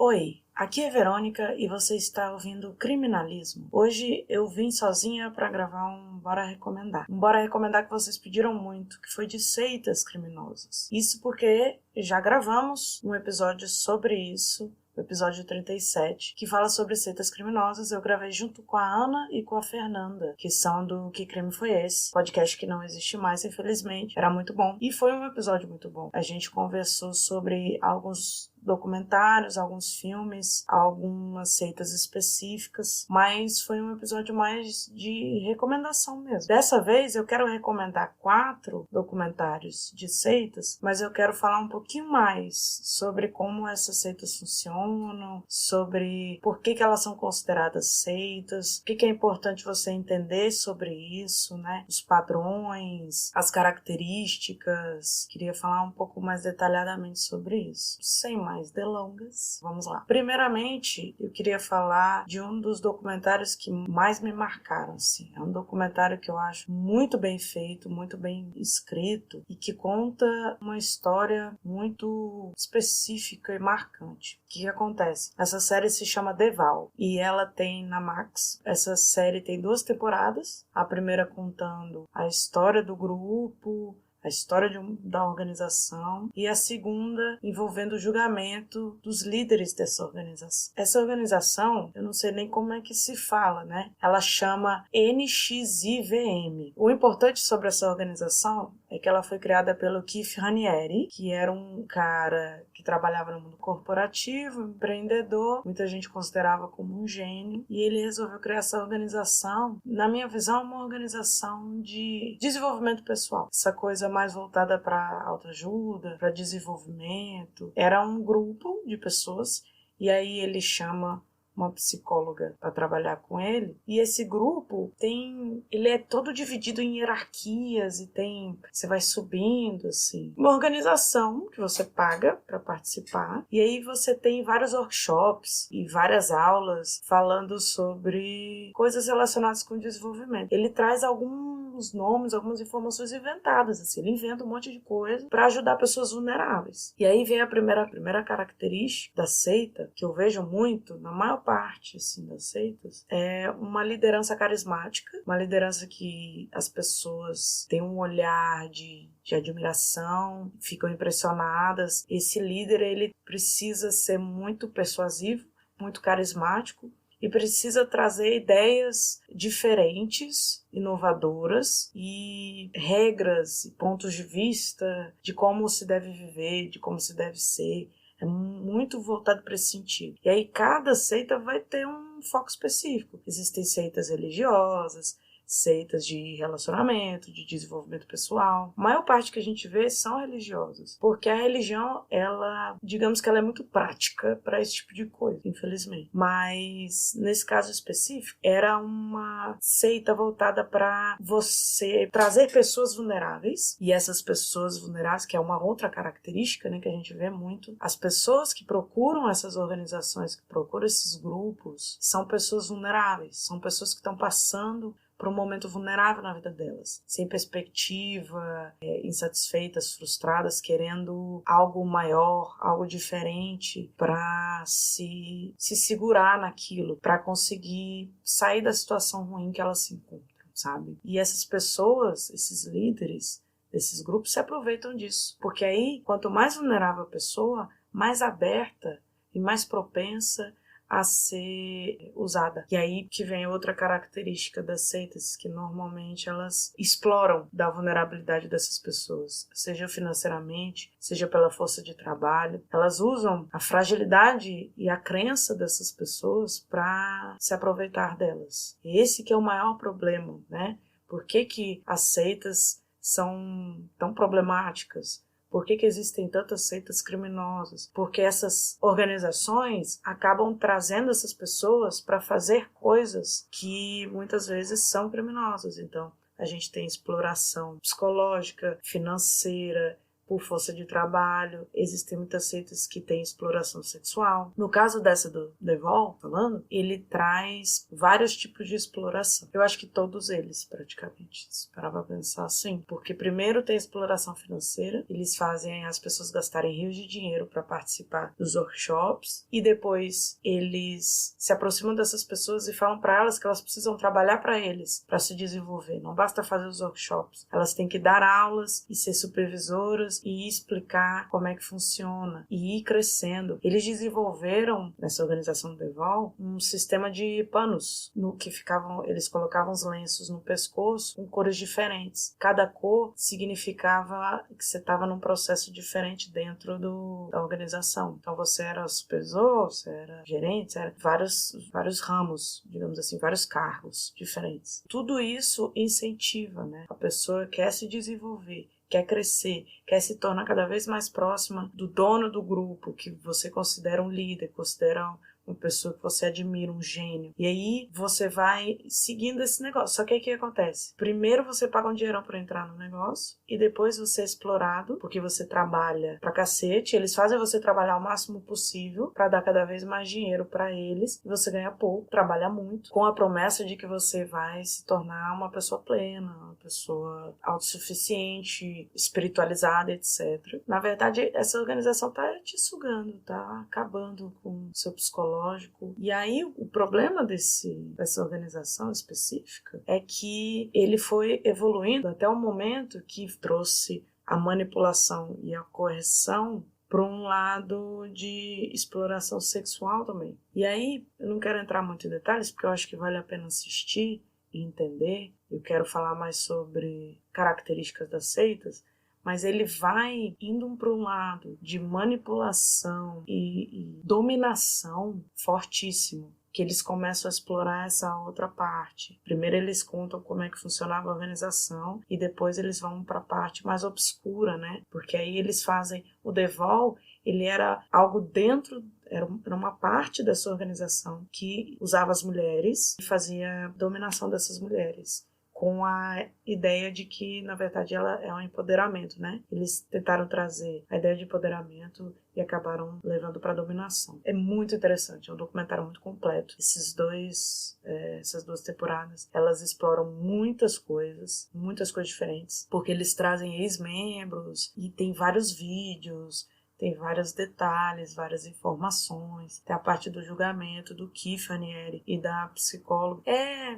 Oi, aqui é Verônica e você está ouvindo Criminalismo. Hoje eu vim sozinha para gravar um Bora Recomendar. Um Bora Recomendar que vocês pediram muito, que foi de seitas criminosas. Isso porque já gravamos um episódio sobre isso, o episódio 37, que fala sobre seitas criminosas. Eu gravei junto com a Ana e com a Fernanda, que são do Que Crime Foi Esse? Podcast que não existe mais, infelizmente. Era muito bom. E foi um episódio muito bom. A gente conversou sobre alguns documentários, alguns filmes, algumas seitas específicas, mas foi um episódio mais de recomendação mesmo. Dessa vez eu quero recomendar 4 documentários de seitas, mas eu quero falar um pouquinho mais sobre como essas seitas funcionam, sobre por que elas são consideradas seitas, o que é importante você entender sobre isso, né? Os padrões, as características. Queria falar um pouco mais detalhadamente sobre isso. Sem mais delongas, vamos lá. Primeiramente, eu queria falar de um dos documentários que mais me marcaram, assim. É um documentário que eu acho muito bem feito, muito bem escrito e que conta uma história muito específica e marcante. O que acontece? Essa série se chama The Vow e ela tem na Max. Essa série tem 2 temporadas. A primeira contando a história do grupo, a história da organização, e a segunda envolvendo o julgamento dos líderes dessa organização. Essa organização, eu não sei nem como é que se fala, né? Ela chama NXIVM. O importante sobre essa organização é que ela foi criada pelo Keith Raniere, que era um cara que trabalhava no mundo corporativo, empreendedor, muita gente considerava como um gênio, e ele resolveu criar essa organização, na minha visão, uma organização de desenvolvimento pessoal. Essa coisa mais voltada para autoajuda, para desenvolvimento. Era um grupo de pessoas e aí ele chama uma psicóloga para trabalhar com ele, e esse grupo ele é todo dividido em hierarquias e você vai subindo assim, uma organização que você paga para participar, e aí você tem vários workshops e várias aulas falando sobre coisas relacionadas com o desenvolvimento. Ele traz alguns nomes, algumas informações inventadas, assim, ele inventa um monte de coisa para ajudar pessoas vulneráveis. E aí vem a primeira característica da seita, que eu vejo muito na maior parte assim, das seitas, é uma liderança carismática, uma liderança que as pessoas têm um olhar de admiração, ficam impressionadas. Esse líder, ele precisa ser muito persuasivo, muito carismático, e precisa trazer ideias diferentes, inovadoras e regras e pontos de vista de como se deve viver, de como se deve ser. É muito voltado para esse sentido. E aí cada seita vai ter um foco específico. Existem seitas religiosas, seitas de relacionamento, de desenvolvimento pessoal. A maior parte que a gente vê são religiosas, porque a religião, digamos que ela é muito prática para esse tipo de coisa, infelizmente. Mas nesse caso específico, era uma seita voltada para você trazer pessoas vulneráveis, e essas pessoas vulneráveis, que é uma outra característica, né, que a gente vê muito, as pessoas que procuram essas organizações, que procuram esses grupos, são pessoas vulneráveis, são pessoas que estão passando por um momento vulnerável na vida delas, sem perspectiva, insatisfeitas, frustradas, querendo algo maior, algo diferente para se segurar naquilo, para conseguir sair da situação ruim que elas se encontram, sabe? E essas pessoas, esses líderes desses grupos se aproveitam disso, porque aí, quanto mais vulnerável a pessoa, mais aberta e mais propensa a ser usada. E aí que vem outra característica das seitas, que normalmente elas exploram da vulnerabilidade dessas pessoas, seja financeiramente, seja pela força de trabalho. Elas usam a fragilidade e a crença dessas pessoas para se aproveitar delas. E esse que é o maior problema, né? Por que as seitas são tão problemáticas? Por que existem tantas seitas criminosas? Porque essas organizações acabam trazendo essas pessoas para fazer coisas que muitas vezes são criminosas. Então, a gente tem exploração psicológica, financeira, por força de trabalho, existem muitas seitas que têm exploração sexual. No caso dessa do Devol, falando, ele traz vários tipos de exploração. Eu acho que todos eles, praticamente, se parar pra pensar assim, porque primeiro tem a exploração financeira, eles fazem as pessoas gastarem rios de dinheiro para participar dos workshops, e depois eles se aproximam dessas pessoas e falam para elas que elas precisam trabalhar para eles, para se desenvolver. Não basta fazer os workshops, elas têm que dar aulas e ser supervisoras e explicar como é que funciona e ir crescendo. Eles desenvolveram, nessa organização do Devol, um sistema de panos, no que eles colocavam os lenços no pescoço com cores diferentes. Cada cor significava que você estava num processo diferente dentro da organização. Então você era supervisor, você era gerente, você era vários ramos, digamos assim, vários cargos diferentes. Tudo isso incentiva, né? A pessoa quer se desenvolver, quer crescer, quer se tornar cada vez mais próxima do dono do grupo, que você considera um líder, considera uma pessoa que você admira, um gênio. E aí você vai seguindo esse negócio. Só que aí o que acontece? Primeiro você paga um dinheirão para entrar no negócio e depois você é explorado, porque você trabalha pra cacete. Eles fazem você trabalhar o máximo possível para dar cada vez mais dinheiro para eles. E você ganha pouco, trabalha muito, com a promessa de que você vai se tornar uma pessoa plena, uma pessoa autossuficiente, espiritualizada, etc. Na verdade, essa organização tá te sugando, tá acabando com o seu psicológico. E aí o problema dessa organização específica é que ele foi evoluindo até o momento que trouxe a manipulação e a coerção para um lado de exploração sexual também. E aí eu não quero entrar muito em detalhes porque eu acho que vale a pena assistir e entender. Eu quero falar mais sobre características das seitas, mas ele vai indo para um lado de manipulação e dominação fortíssimo, que eles começam a explorar essa outra parte. Primeiro eles contam como é que funcionava a organização e depois eles vão para a parte mais obscura, né? Porque aí eles fazem o Devol, ele era algo dentro, era uma parte dessa organização que usava as mulheres e fazia dominação dessas mulheres, com a ideia de que, na verdade, ela é um empoderamento, né? Eles tentaram trazer a ideia de empoderamento e acabaram levando para a dominação. É muito interessante, é um documentário muito completo. Essas duas temporadas, elas exploram muitas coisas diferentes, porque eles trazem ex-membros e tem vários vídeos, tem vários detalhes, várias informações. Tem a parte do julgamento do Keith Raniere e da psicóloga.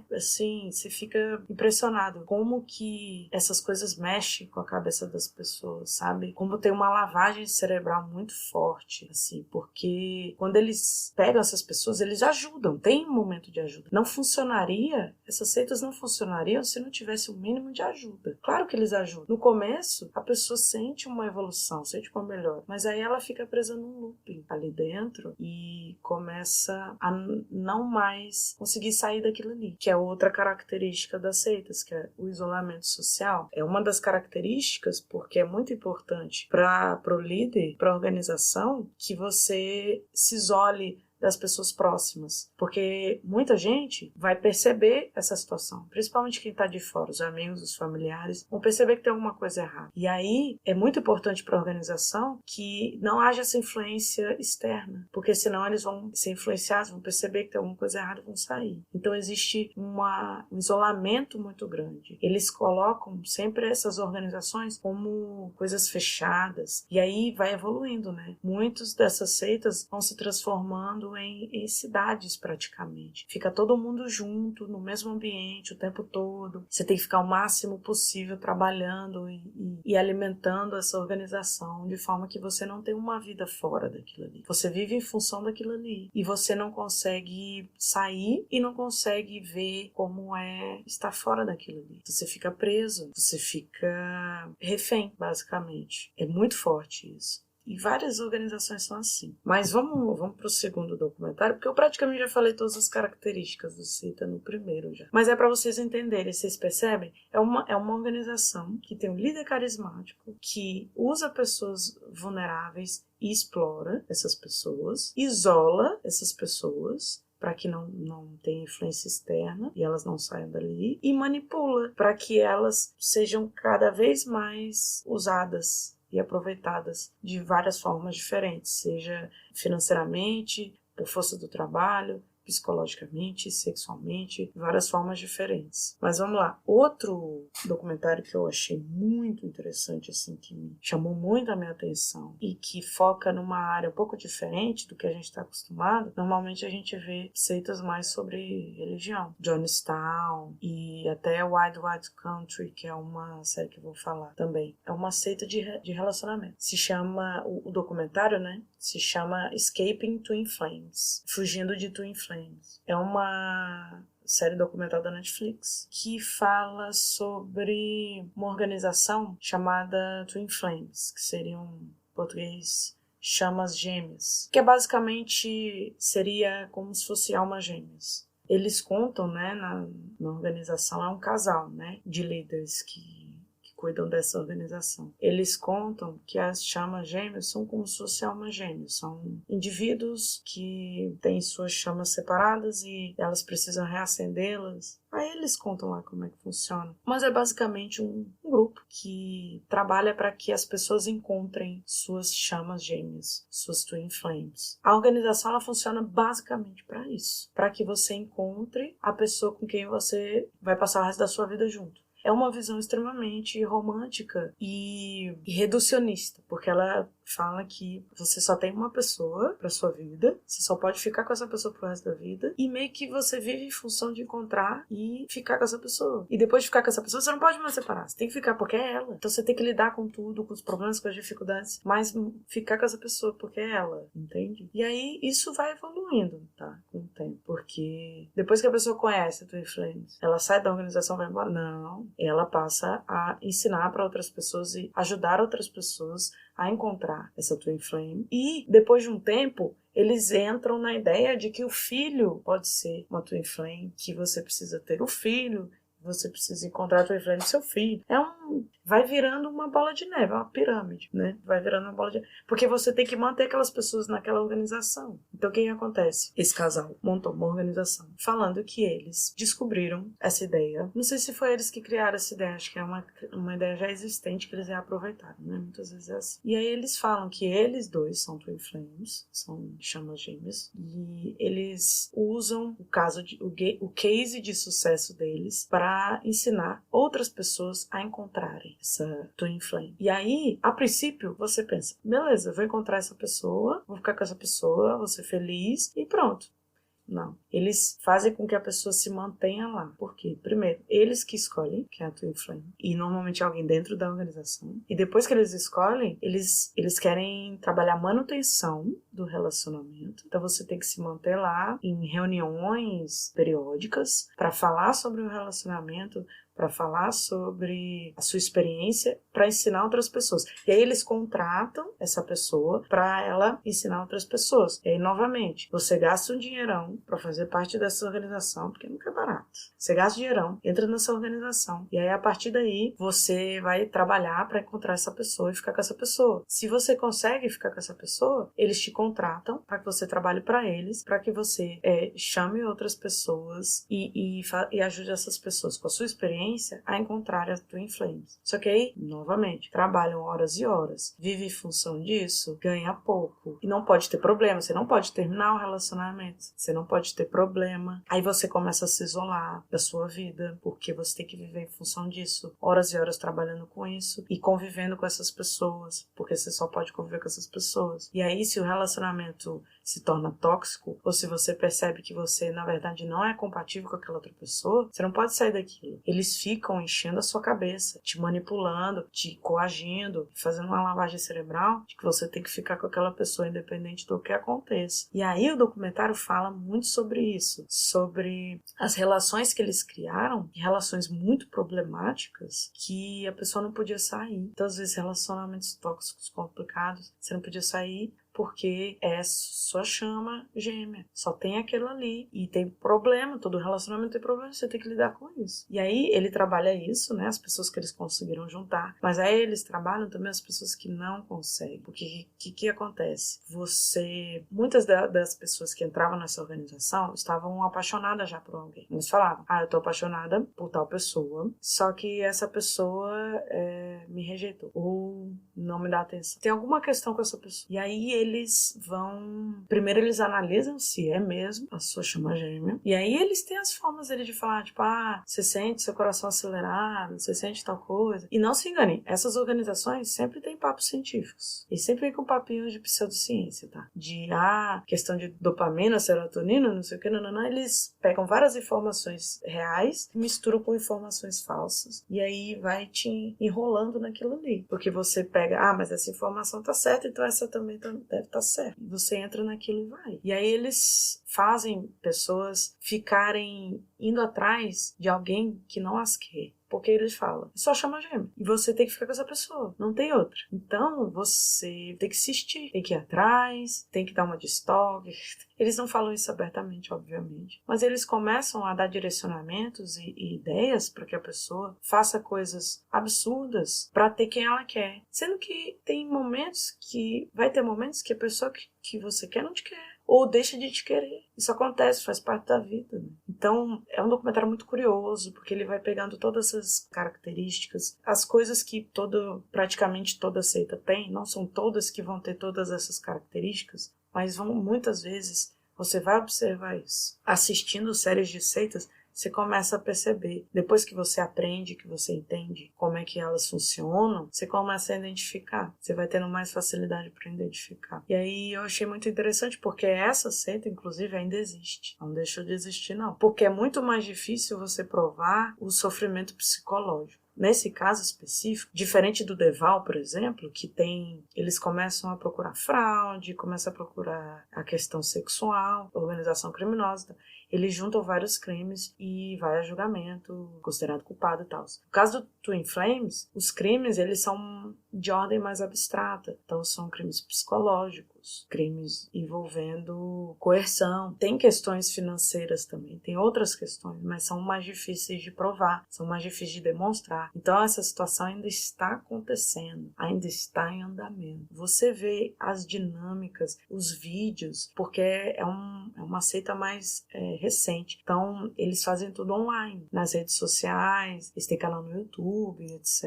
Assim, você fica impressionado como que essas coisas mexem com a cabeça das pessoas, sabe? Como tem uma lavagem cerebral muito forte, assim, porque quando eles pegam essas pessoas, eles ajudam, tem um momento de ajuda. Não funcionaria, essas seitas não funcionariam se não tivesse o mínimo de ajuda. Claro que eles ajudam. No começo, a pessoa sente uma evolução, sente uma melhora, mas aí ela fica presa num looping ali dentro e começa a não mais conseguir sair daquilo ali, que é outra característica das seitas, que é o isolamento social. É uma das características porque é muito importante para o líder, para a organização, que você se isole das pessoas próximas, porque muita gente vai perceber essa situação, principalmente quem está de fora, os amigos, os familiares, vão perceber que tem alguma coisa errada. E aí é muito importante para a organização que não haja essa influência externa, porque senão eles vão ser influenciados, vão perceber que tem alguma coisa errada e vão sair. Então existe um isolamento muito grande. Eles colocam sempre essas organizações como coisas fechadas, e aí vai evoluindo, né? Muitas dessas seitas vão se transformando em cidades praticamente. Fica todo mundo junto, no mesmo ambiente o tempo todo. Você tem que ficar o máximo possível trabalhando e alimentando essa organização de forma que você não tem uma vida fora daquilo ali. Você vive em função daquilo ali. E você não consegue sair e não consegue ver como é estar fora daquilo ali. Você fica preso, você fica refém, basicamente. É muito forte isso. E várias organizações são assim. Mas vamos para o segundo documentário, porque eu praticamente já falei todas as características do CITA no primeiro já. Mas é para vocês entenderem, vocês percebem? É uma organização que tem um líder carismático, que usa pessoas vulneráveis e explora essas pessoas, isola essas pessoas para que não tenha influência externa e elas não saiam dali, e manipula para que elas sejam cada vez mais usadas e aproveitadas de várias formas diferentes, seja financeiramente, por força do trabalho, psicologicamente, sexualmente, várias formas diferentes. Mas vamos lá. Outro documentário que eu achei muito interessante, assim, que me chamou muito a minha atenção e que foca numa área um pouco diferente do que a gente está acostumado. Normalmente a gente vê seitas mais sobre religião. Jonestown e até Wild Wild Country, que é uma série que eu vou falar também. É uma seita de relacionamento. Se chama, o documentário, né? Se chama Escaping Twin Flames. Fugindo de Twin Flames. É uma série documental da Netflix que fala sobre uma organização chamada Twin Flames, que seria em português chamas gêmeas, que basicamente seria como se fosse almas gêmeas. Eles contam, né, na organização, é um casal, né, de líderes que cuidam dessa organização. Eles contam que as chamas gêmeas são como se fossem almas gêmeas. São indivíduos que têm suas chamas separadas e elas precisam reacendê-las. Aí eles contam lá como é que funciona. Mas é basicamente um grupo que trabalha para que as pessoas encontrem suas chamas gêmeas, suas twin flames. A organização ela funciona basicamente para isso. Para que você encontre a pessoa com quem você vai passar o resto da sua vida junto. É uma visão extremamente romântica e reducionista, porque ela fala que você só tem uma pessoa pra sua vida, você só pode ficar com essa pessoa pro resto da vida, e meio que você vive em função de encontrar e ficar com essa pessoa. E depois de ficar com essa pessoa, você não pode mais separar, você tem que ficar porque é ela. Então você tem que lidar com tudo, com os problemas, com as dificuldades, mas ficar com essa pessoa porque é ela, entende? E aí isso vai evoluindo, tá? Com o tempo, porque depois que a pessoa conhece a Twin Flames, ela sai da organização e vai embora? Não. Ela passa a ensinar para outras pessoas e ajudar outras pessoas a encontrar essa Twin Flame. E depois de um tempo, eles entram na ideia de que o filho pode ser uma Twin Flame, que você precisa ter o filho, você precisa encontrar a Twin Flame do seu filho. Vai virando uma bola de neve, é uma pirâmide, né? Vai virando uma bola de neve. Porque você tem que manter aquelas pessoas naquela organização. Então o que acontece? Esse casal montou uma organização falando que eles descobriram essa ideia. Não sei se foi eles que criaram essa ideia, acho que é uma ideia já existente que eles reaproveitaram, né? Muitas vezes é assim. E aí eles falam que eles dois são Twin Flames, são chamas gêmeas, e eles usam o case de sucesso deles para ensinar outras pessoas a encontrarem essa Twin Flame. E aí, a princípio, você pensa, beleza, eu vou encontrar essa pessoa, vou ficar com essa pessoa, vou ser feliz e pronto. Não. Eles fazem com que a pessoa se mantenha lá. Por quê? Primeiro, eles que escolhem, que é a Twin Flame, e normalmente alguém dentro da organização. E depois que eles escolhem, eles querem trabalhar a manutenção do relacionamento. Então você tem que se manter lá em reuniões periódicas para falar sobre o relacionamento, para falar sobre a sua experiência, para ensinar outras pessoas. E aí eles contratam essa pessoa para ela ensinar outras pessoas. E aí, novamente, você gasta um dinheirão para fazer parte dessa organização, porque nunca é barato. Você gasta dinheirão, entra nessa organização, e aí a partir daí você vai trabalhar para encontrar essa pessoa e ficar com essa pessoa. Se você consegue ficar com essa pessoa, eles te contratam para que você trabalhe para eles, para que você chame outras pessoas e ajude essas pessoas com a sua experiência a encontrar as Twin Flames. Só que aí, novamente, trabalham horas e horas, vive em função disso, ganha pouco. E não pode ter problema, você não pode terminar o relacionamento, você não pode ter problema. Aí você começa a se isolar da sua vida, porque você tem que viver em função disso, horas e horas trabalhando com isso e convivendo com essas pessoas, porque você só pode conviver com essas pessoas. E aí, se o relacionamento se torna tóxico, ou se você percebe que você, na verdade, não é compatível com aquela outra pessoa, você não pode sair daquilo. Eles ficam enchendo a sua cabeça, te manipulando, te coagindo, fazendo uma lavagem cerebral de que você tem que ficar com aquela pessoa independente do que aconteça. E aí o documentário fala muito sobre isso, sobre as relações que eles criaram, relações muito problemáticas, que a pessoa não podia sair. Então, às vezes, relacionamentos tóxicos complicados, você não podia sair porque é sua chama gêmea. Só tem aquilo ali. E tem problema, todo relacionamento tem problema, você tem que lidar com isso. E aí ele trabalha isso, né? As pessoas que eles conseguiram juntar. Mas aí eles trabalham também as pessoas que não conseguem. Porque o que acontece? Muitas das pessoas que entravam nessa organização estavam apaixonadas já por alguém. Eles falavam, eu tô apaixonada por tal pessoa, só que essa pessoa me rejeitou. Ou não me dá atenção. Tem alguma questão com essa pessoa. E aí eles vão... Primeiro eles analisam se é mesmo a sua chama gêmea. E aí eles têm as formas dele de falar, tipo, você sente seu coração acelerado, você sente tal coisa. E não se enganem, essas organizações sempre têm papos científicos. E sempre vem com papinhos de pseudociência, tá? De, questão de dopamina, serotonina, não sei o que, não. Eles pegam várias informações reais, misturam com informações falsas. E aí vai te enrolando naquilo ali. Porque você pega, mas essa informação tá certa, então essa também deve estar certa. E você entra naquilo e vai. E aí eles fazem pessoas ficarem indo atrás de alguém que não as quer. Porque eles falam, só chama gêmea. E você tem que ficar com essa pessoa, não tem outra. Então, você tem que insistir, tem que ir atrás, tem que dar uma de stalker. Eles não falam isso abertamente, obviamente. Mas eles começam a dar direcionamentos e ideias para que a pessoa faça coisas absurdas para ter quem ela quer. Sendo que vai ter momentos que a pessoa que você quer não te quer. Ou deixa de te querer. Isso acontece, faz parte da vida, né? Então, é um documentário muito curioso, porque ele vai pegando todas essas características, as coisas que praticamente toda seita tem, não são todas que vão ter todas essas características, mas muitas vezes você vai observar isso. Assistindo séries de seitas, você começa a perceber. Depois que você aprende, que você entende como é que elas funcionam, você começa a identificar. Você vai tendo mais facilidade para identificar. E aí eu achei muito interessante, porque essa seita, inclusive, ainda existe. Não deixou de existir, não. Porque é muito mais difícil você provar o sofrimento psicológico. Nesse caso específico, diferente do Deval, por exemplo, eles começam a procurar fraude, começam a procurar a questão sexual, organização criminosa, eles juntam vários crimes e vai a julgamento, considerado culpado e tal. No caso do Twin Flames, os crimes eles são de ordem mais abstrata, então são crimes psicológicos, crimes envolvendo coerção. Tem questões financeiras também, tem outras questões, mas são mais difíceis de provar, são mais difíceis de demonstrar. Então essa situação ainda está acontecendo, ainda está em andamento. Você vê as dinâmicas, os vídeos, porque é uma seita mais recente. Então eles fazem tudo online, nas redes sociais, eles têm canal no YouTube, etc.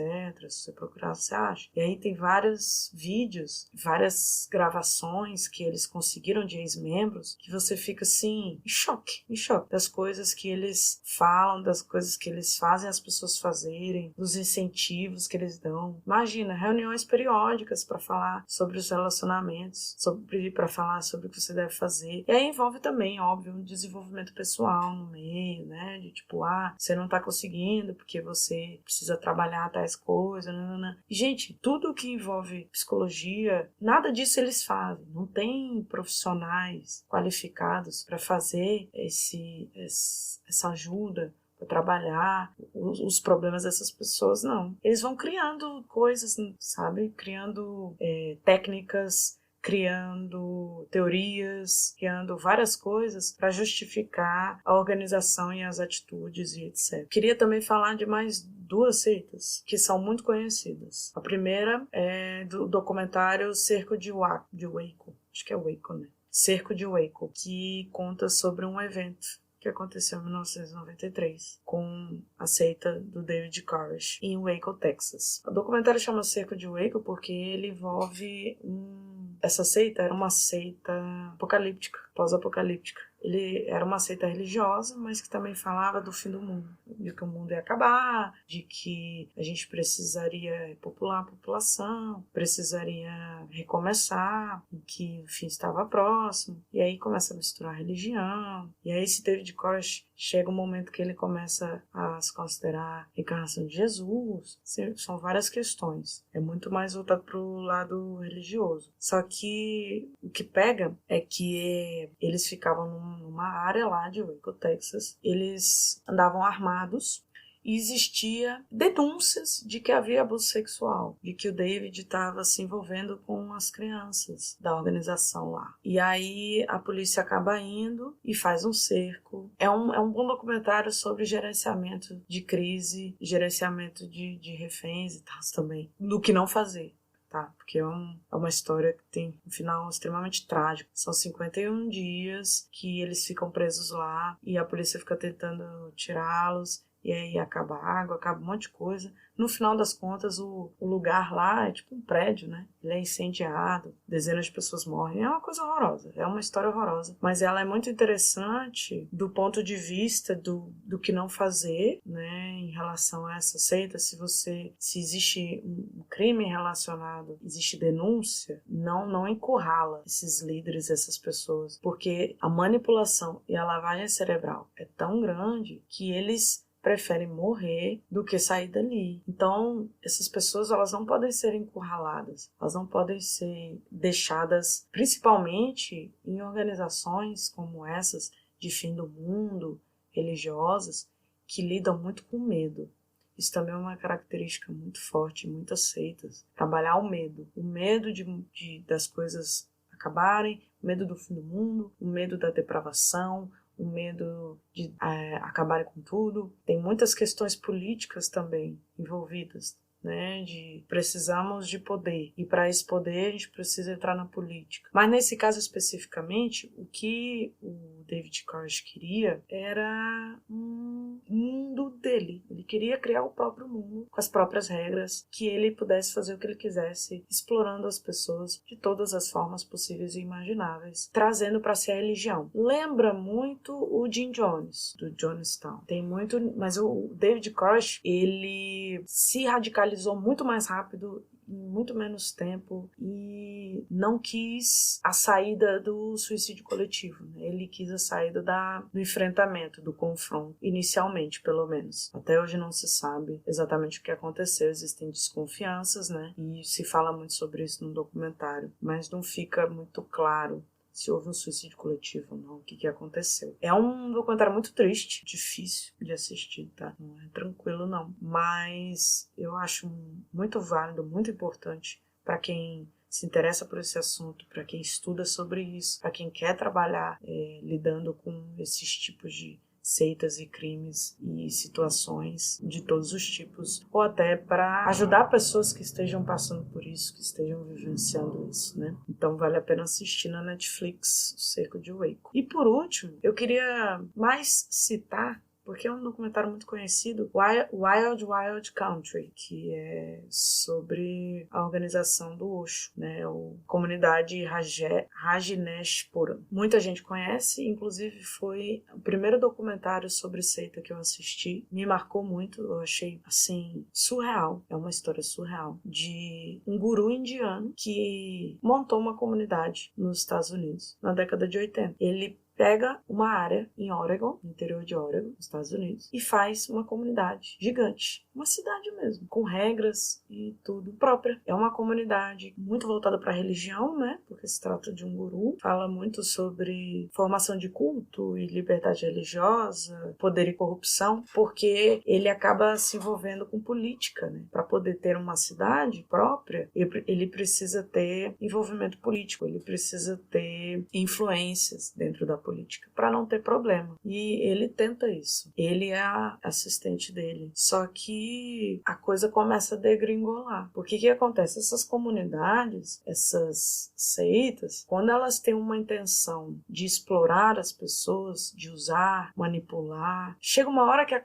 Se você procurar, você acha. E aí tem vários vídeos, várias gravações que eles conseguiram de ex-membros, que você fica assim, em choque das coisas que eles falam, das coisas que eles fazem as pessoas fazerem, dos incentivos que eles dão. Imagina, reuniões periódicas para falar sobre os relacionamentos, para falar sobre o que você deve fazer. E aí envolve também, óbvio, um desenvolvimento pessoal no meio, né? De tipo, você não tá conseguindo porque você precisa trabalhar tais coisas, nanana. E, gente, tudo que envolve psicologia, nada disso eles fazem. Não tem profissionais qualificados para fazer essa ajuda, para trabalhar os problemas dessas pessoas, não. Eles vão criando coisas, sabe? Criando técnicas, criando teorias, criando várias coisas para justificar a organização e as atitudes e etc. Queria também falar de mais duas seitas que são muito conhecidas. A primeira é do documentário Cerco de Waco. Acho que é Waco, né? Cerco de Waco, que conta sobre um evento que aconteceu em 1993 com a seita do David Koresh em Waco, Texas. O documentário chama Cerco de Waco porque ele envolve essa seita era uma seita apocalíptica, pós-apocalíptica. Ele era uma seita religiosa, mas que também falava do fim do mundo, de que o mundo ia acabar, de que a gente precisaria repopular a população, precisaria recomeçar, que o fim estava próximo. E aí começa a misturar a religião. E aí esse David Koresh chega um momento que ele começa a se considerar a reencarnação de Jesus. São várias questões. É muito mais voltado para o lado religioso. Só que o que pega é que eles ficavam numa área lá de Waco, Texas. Eles andavam armados e existia denúncias de que havia abuso sexual, de que o David estava se envolvendo com as crianças da organização lá. E aí a polícia acaba indo e faz um cerco. É um bom documentário sobre gerenciamento de crise, gerenciamento de reféns e tal também, do que não fazer. Tá? Porque é uma história que tem um final extremamente trágico. São 51 dias que eles ficam presos lá e a polícia fica tentando tirá-los, e aí acaba a água, acaba um monte de coisa. No final das contas, o lugar lá é tipo um prédio, né? Ele é incendiado, dezenas de pessoas morrem. É uma coisa horrorosa, é uma história horrorosa. Mas ela é muito interessante do ponto de vista do que não fazer, né? Em relação a essa seita, se existe um crime relacionado, existe denúncia, não encurrala esses líderes, essas pessoas. Porque a manipulação e a lavagem cerebral é tão grande que eles preferem morrer do que sair dali. Então, essas pessoas, elas não podem ser encurraladas, elas não podem ser deixadas, principalmente em organizações como essas, de fim do mundo, religiosas, que lidam muito com medo. Isso também é uma característica muito forte em muitas seitas. Trabalhar o medo das coisas acabarem, o medo do fim do mundo, o medo da depravação, o medo de acabarem com tudo. Tem muitas questões políticas também envolvidas, né? Precisamos de poder, e para esse poder a gente precisa entrar na política. Mas nesse caso especificamente, o que o David Koresh queria era um mundo dele. Ele queria criar o próprio mundo, com as próprias regras, que ele pudesse fazer o que ele quisesse, explorando as pessoas de todas as formas possíveis e imagináveis, trazendo para si a religião. Lembra muito o Jim Jones, do Jonestown. Tem muito, mas o David Koresh, ele se radicalizou muito mais rápido, em muito menos tempo, e não quis a saída do suicídio coletivo, né? Ele quis a saída do enfrentamento, do confronto, inicialmente, pelo menos. Até hoje não se sabe exatamente o que aconteceu, existem desconfianças, né? E se fala muito sobre isso no documentário, mas não fica muito claro se houve um suicídio coletivo ou não, o que aconteceu. É um documentário muito triste, difícil de assistir, tá? Não é tranquilo, não. Mas eu acho muito válido, muito importante para quem se interessa por esse assunto, para quem estuda sobre isso, para quem quer trabalhar lidando com esses tipos de seitas e crimes e situações de todos os tipos, ou até para ajudar pessoas que estejam passando por isso, que estejam vivenciando isso, né? Então vale a pena assistir na Netflix O Cerco de Waco. E por último, eu queria mais citar, porque é um documentário muito conhecido, Wild Wild Country, que é sobre a organização do Osho, né, a comunidade Rajneeshpuram. Muita gente conhece, inclusive foi o primeiro documentário sobre seita que eu assisti, me marcou muito, eu achei, assim, surreal, é uma história surreal, de um guru indiano que montou uma comunidade nos Estados Unidos, na década de 80. Ele pega uma área em Oregon, no interior de Oregon, nos Estados Unidos, e faz uma comunidade gigante, uma cidade mesmo, com regras e tudo própria. É uma comunidade muito voltada para a religião, né? Porque se trata de um guru, fala muito sobre formação de culto e liberdade religiosa, poder e corrupção, porque ele acaba se envolvendo com política, né? Para poder ter uma cidade própria, ele precisa ter envolvimento político, ele precisa ter influências dentro da política, para não ter problema. E ele tenta isso. Ele é a assistente dele. Só que a coisa começa a degringolar. Porque o que acontece? Essas comunidades, essas seitas, quando elas têm uma intenção de explorar as pessoas, de usar, manipular, chega uma hora que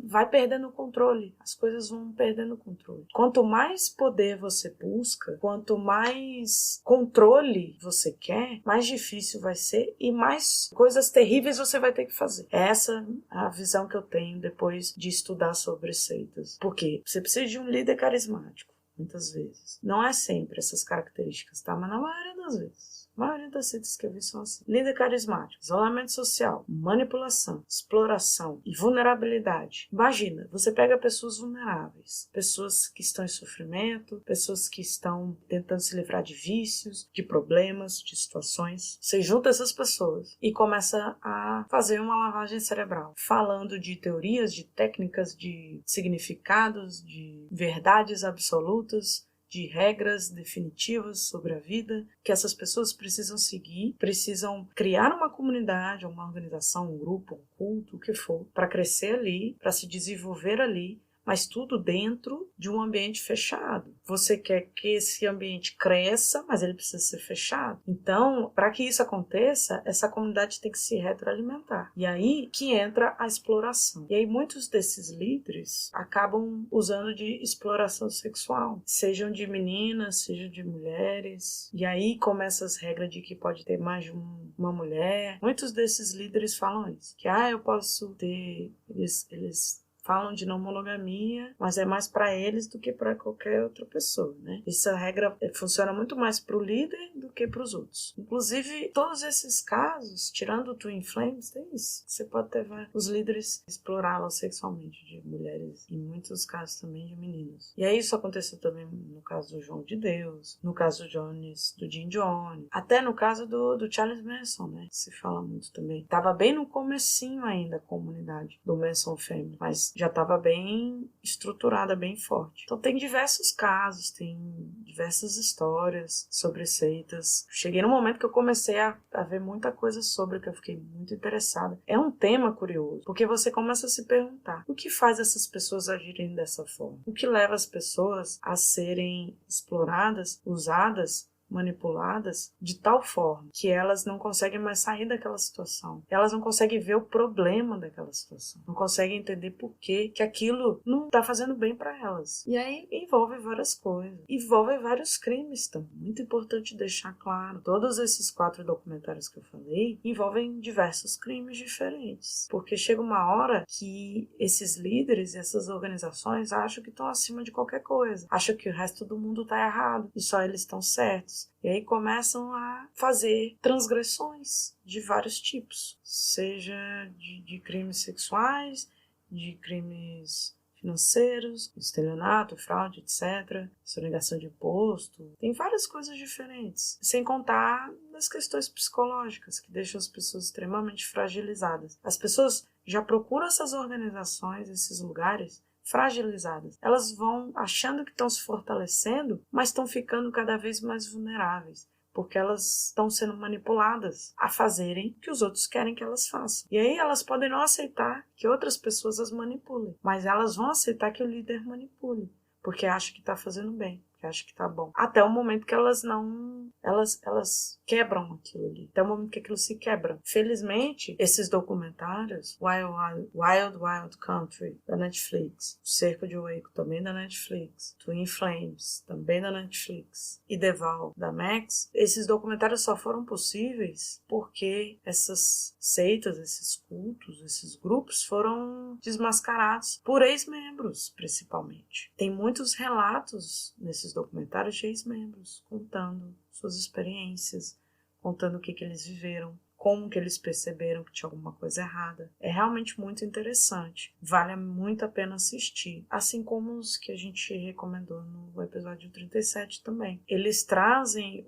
vai perdendo o controle. As coisas vão perdendo o controle. Quanto mais poder você busca, quanto mais controle você quer, mais difícil vai ser e mais coisas terríveis você vai ter que fazer. Essa é a visão que eu tenho depois de estudar sobre seitas. Porque você precisa de um líder carismático, muitas vezes. Não é sempre essas características, tá? Mas na maioria das vezes. A maioria das seitas que eu vi são assim. Líder carismático, isolamento social, manipulação, exploração e vulnerabilidade. Imagina, você pega pessoas vulneráveis, pessoas que estão em sofrimento, pessoas que estão tentando se livrar de vícios, de problemas, de situações. Você junta essas pessoas e começa a fazer uma lavagem cerebral, falando de teorias, de técnicas, de significados, de verdades absolutas, de regras definitivas sobre a vida, que essas pessoas precisam seguir, precisam criar uma comunidade, uma organização, um grupo, um culto, o que for, para crescer ali, para se desenvolver ali, mas tudo dentro de um ambiente fechado. Você quer que esse ambiente cresça, mas ele precisa ser fechado. Então, para que isso aconteça, essa comunidade tem que se retroalimentar. E aí que entra a exploração. E aí muitos desses líderes acabam usando de exploração sexual, sejam de meninas, sejam de mulheres. E aí começa as regras de que pode ter mais de uma mulher. Muitos desses líderes falam isso, que eu posso ter... Eles falam de não monogamia, mas é mais para eles do que para qualquer outra pessoa, né? Essa regra funciona muito mais para o líder do que para os outros. Inclusive, todos esses casos, tirando o Twin Flames, tem isso. Você pode ter os líderes exploravam sexualmente de mulheres, em muitos casos também de meninos. E aí isso aconteceu também no caso do João de Deus, no caso do Jim Jones, até no caso do Charles Manson, né? Se fala muito também. Tava bem no comecinho ainda a comunidade do Manson Family, mas já estava bem estruturada, bem forte. Então tem diversos casos, tem diversas histórias sobre seitas. Cheguei num momento que eu comecei a ver muita coisa sobre, que eu fiquei muito interessada. É um tema curioso, porque você começa a se perguntar, o que faz essas pessoas agirem dessa forma? O que leva as pessoas a serem exploradas, usadas, manipuladas de tal forma que elas não conseguem mais sair daquela situação. Elas não conseguem ver o problema daquela situação. Não conseguem entender por que aquilo não está fazendo bem para elas. E aí envolve várias coisas. Envolve vários crimes também. Muito importante deixar claro. Todos esses 4 documentários que eu falei envolvem diversos crimes diferentes. Porque chega uma hora que esses líderes e essas organizações acham que estão acima de qualquer coisa. Acham que o resto do mundo está errado e só eles estão certos. E aí começam a fazer transgressões de vários tipos, seja de crimes sexuais, de crimes financeiros, estelionato, fraude, etc., sonegação de imposto. Tem várias coisas diferentes, sem contar das questões psicológicas que deixam as pessoas extremamente fragilizadas. As pessoas já procuram essas organizações, esses lugares, fragilizadas. Elas vão achando que estão se fortalecendo, mas estão ficando cada vez mais vulneráveis, porque elas estão sendo manipuladas a fazerem o que os outros querem que elas façam. E aí elas podem não aceitar que outras pessoas as manipulem, mas elas vão aceitar que o líder manipule, porque acha que está fazendo bem, que acha que está bom. Até o momento que elas não... Elas quebram aquilo ali. Até o momento que aquilo se quebra. Felizmente, esses documentários, Wild Country, da Netflix, O Cerco de Waco, também da Netflix, Twin Flames, também da Netflix, e The Val, da Max, esses documentários só foram possíveis porque essas seitas, esses cultos, esses grupos foram desmascarados por ex-membros, principalmente. Tem muitos relatos nesses documentários de ex-membros contando suas experiências, contando o que eles viveram, como que eles perceberam que tinha alguma coisa errada. É realmente muito interessante. Vale muito a pena assistir. Assim como os que a gente recomendou no episódio 37 também. Eles trazem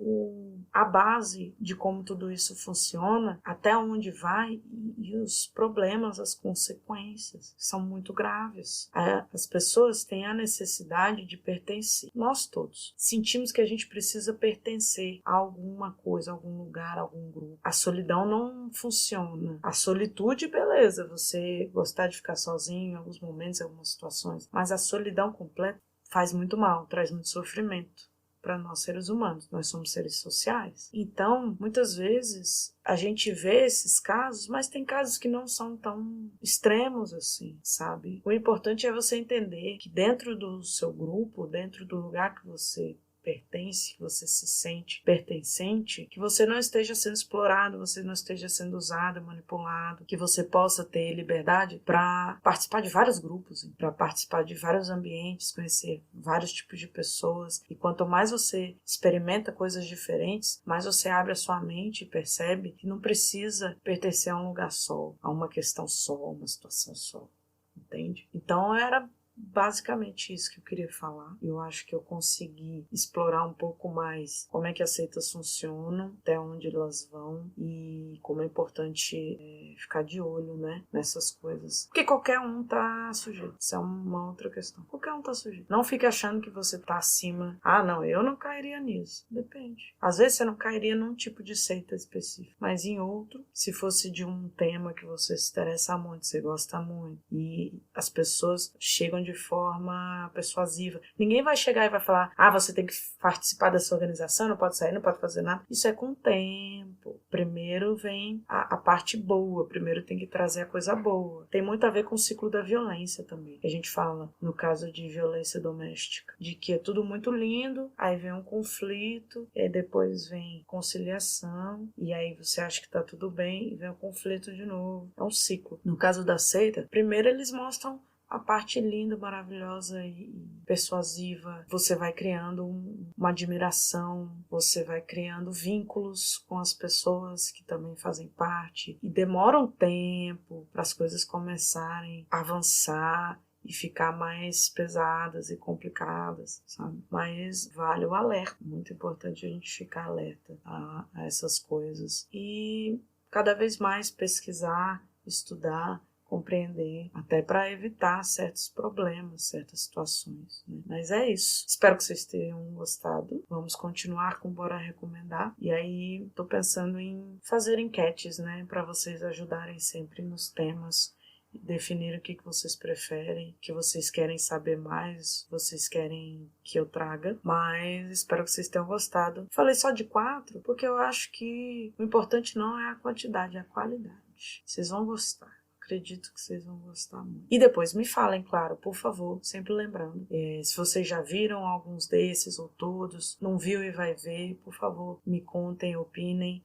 a base de como tudo isso funciona, até onde vai e os problemas, as consequências, que são muito graves. As pessoas têm a necessidade de pertencer. Nós todos sentimos que a gente precisa pertencer a alguma coisa, a algum lugar, a algum grupo. A solidão não funciona. A solitude, beleza, você gostar de ficar sozinho em alguns momentos, em algumas situações, mas a solidão completa faz muito mal, traz muito sofrimento para nós seres humanos. Nós somos seres sociais. Então, muitas vezes, a gente vê esses casos, mas tem casos que não são tão extremos assim, sabe? O importante é você entender que dentro do seu grupo, dentro do lugar que você pertence, que você se sente pertencente, que você não esteja sendo explorado, você não esteja sendo usado, manipulado, que você possa ter liberdade para participar de vários grupos, para participar de vários ambientes, conhecer vários tipos de pessoas. E quanto mais você experimenta coisas diferentes, mais você abre a sua mente e percebe que não precisa pertencer a um lugar só, a uma questão só, a uma situação só. Entende? Então era basicamente isso que eu queria falar. Eu acho que eu consegui explorar um pouco mais como é que as seitas funcionam, até onde elas vão e como é importante ficar de olho, né, nessas coisas. Porque qualquer um tá sujeito. Isso é uma outra questão. Qualquer um tá sujeito. Não fique achando que você tá acima. Ah, não, eu não cairia nisso. Depende. Às vezes você não cairia num tipo de seita específico, mas em outro, se fosse de um tema que você se interessa muito, você gosta muito, e as pessoas chegam de forma persuasiva. Ninguém vai chegar e vai falar, você tem que participar dessa organização, não pode sair, não pode fazer nada. Isso é com o tempo. Primeiro vem a parte boa, primeiro tem que trazer a coisa boa. Tem muito a ver com o ciclo da violência também. A gente fala, no caso de violência doméstica, de que é tudo muito lindo, aí vem um conflito, e aí depois vem conciliação, e aí você acha que tá tudo bem, e vem o conflito de novo. É um ciclo. No caso da seita, primeiro eles mostram a parte linda, maravilhosa e persuasiva. Você vai criando uma admiração, você vai criando vínculos com as pessoas que também fazem parte. E demora um tempo para as coisas começarem a avançar e ficar mais pesadas e complicadas, sabe? Mas vale o alerta. Muito importante a gente ficar alerta a essas coisas. E cada vez mais pesquisar, estudar, compreender, até para evitar certos problemas, certas situações, né? Mas é isso. Espero que vocês tenham gostado. Vamos continuar com Bora Recomendar. E aí, tô pensando em fazer enquetes, né? Para vocês ajudarem sempre nos temas, definir o que vocês preferem, o que vocês querem saber mais, vocês querem que eu traga. Mas espero que vocês tenham gostado. Falei só de 4, porque eu acho que o importante não é a quantidade, é a qualidade. Vocês vão gostar. Acredito que vocês vão gostar muito. E depois me falem, claro, por favor, sempre lembrando. Se vocês já viram alguns desses ou todos, não viu e vai ver, por favor, me contem, opinem.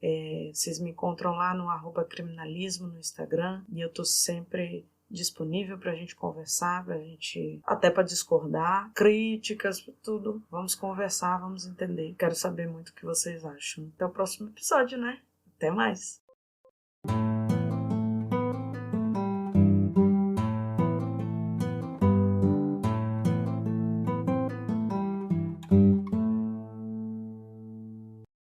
Vocês me encontram lá no @criminalismo no Instagram. E eu tô sempre disponível pra gente conversar, até pra discordar, críticas, tudo. Vamos conversar, vamos entender. Quero saber muito o que vocês acham. Até o próximo episódio, né? Até mais!